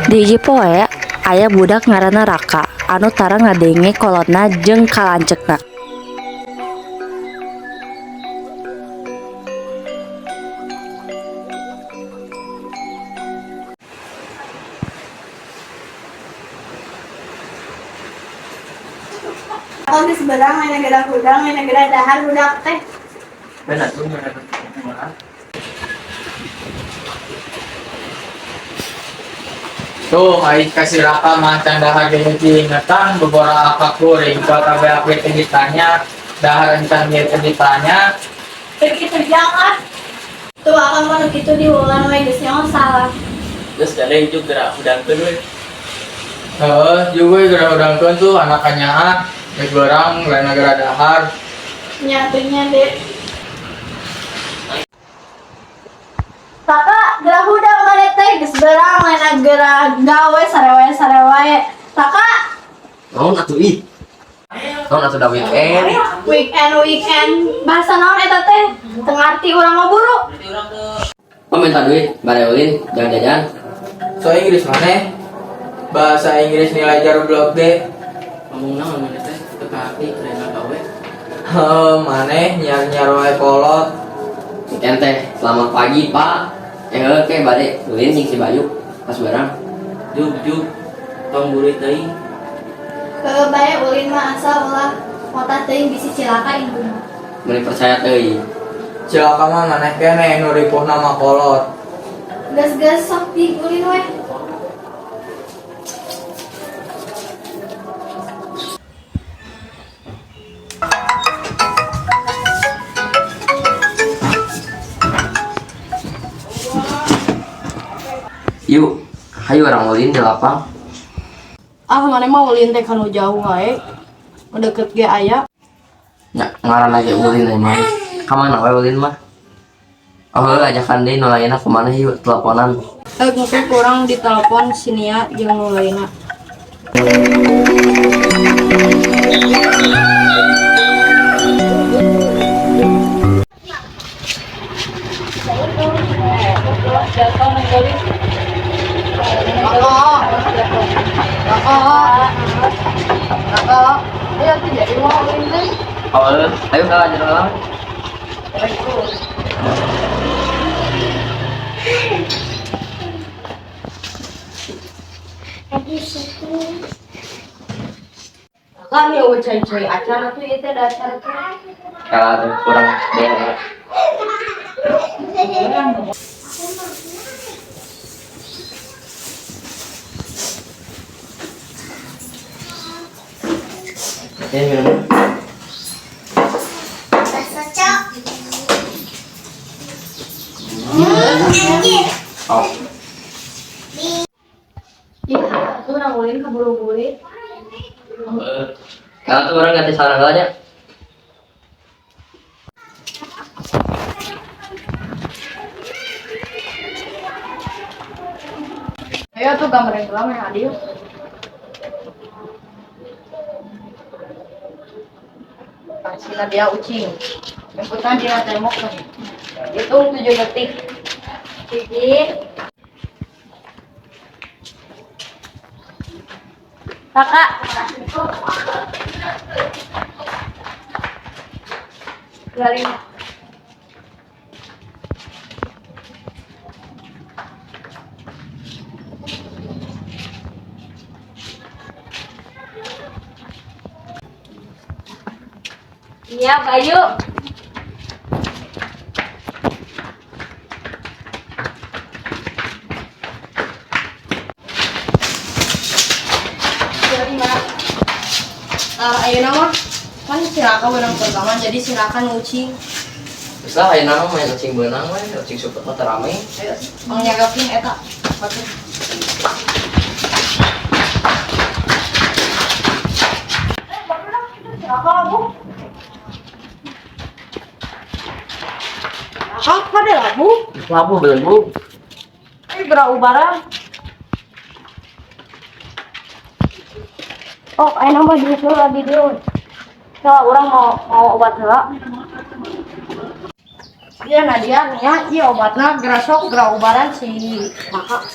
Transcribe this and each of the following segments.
Di hiji poe aya budak ngaranna Raka anu tara ngadenge kolotna jeung kalancekna. Kalau di seberang main negara udang, main negara dahar budak teh. Benar tuh, benar. Tuh, ai kasih raka macan dahar geus ingatan bebora akak kuring kau tabe ape ditanya dahar entan dia ditanya Begitu jangan. Tuh akan mau gitu diulang lagi geus nyaho salah. terus dari juga udah we. Juga udah tuh anakannya geus barang lain negara dahar. Nyatunya deh. Kakak, gerak udang mana teh geus berang lain negara gawe sarewae. Kakak, Naon atuh ih? Naon atuh da weekend? weekend bahasa naon eta teh? Teu ngarti urang mah buru. Oh minta duit, bare ulin, jajan-jajan. So Inggris mana? Bahasa Inggris nilai jar blok D. Ngomong naon mana teh? Teu kahati rena gawe. Maneh nyar wae kolot. Weekend teh, selamat pagi, Pak. Oke, bare ulin jeung si Bayu pas barang. Juk tong burit teuing. Kebae ulin mah asal ulah mota teuing bisi cilaka indung. Mun percaya teuing. Cilaka mah maneh kene nu ripuh nama kolot. Gas-gas sok di ulin we. Yuk, hayu orang ulin di lapang. Mana mah ulin teh kanu jauh wae. Deket ge aya. Ya, ngaran aja ulin aja mah. Kamana wae ulin mah? Oh, ajakan deui nu lainna kumaha yuk teleponan. Mungkin kurang ditelepon sinia jeung nu lainna. Oh, ayo ka aja lang. Kan ya cai-cai acara tuh itu ada acara tuh. Kalau kurang deh. Ini minum. Oh. Iya, tuh orang ulin keburu-buru. Kalau tuh orang ganti sarang galanya. Ayo tuh gambarin dulu yang adil. Sila dia ucing. Ikutan dia tembok tuh. Hitung 7 detik. Sedikit. Kakak. Garing. Iya, Bayu. Jadi mana? Ayo nama kan silakan menang pertama jadi silakan ngucing. Terus lah ayo nama main ucing benang we, ucing super mah rame. Ayo, mengyagapin eta. Pakai. Apa deh labu? Labu belenggu. Ini gerak ubaran. Oh, ayo nambah di dulu lagi dulu. Kalau orang mau obat heula. Dia Nadia nih ya, iya obatnya gerak sok gerak ubaran si kakak.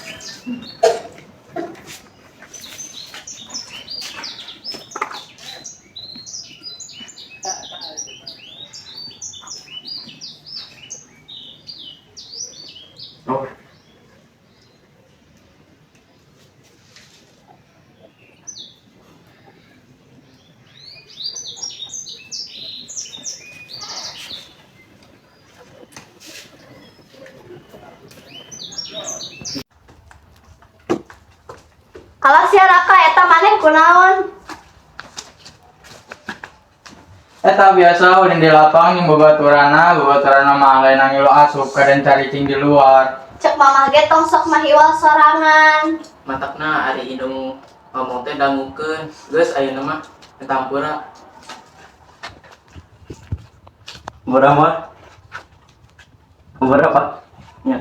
Alas ya Raka, eta maneh kunaon? Eta biasa udah di lapang yang babaturana mah lain ngilu asup kadang cari cing di luar. Cek mamah ge tong sok mahiwal sorangan. Matakna ari indung ngomong teh dangukeun. Geus ayeuna mah tampura. Berapa? Berapa? Ya.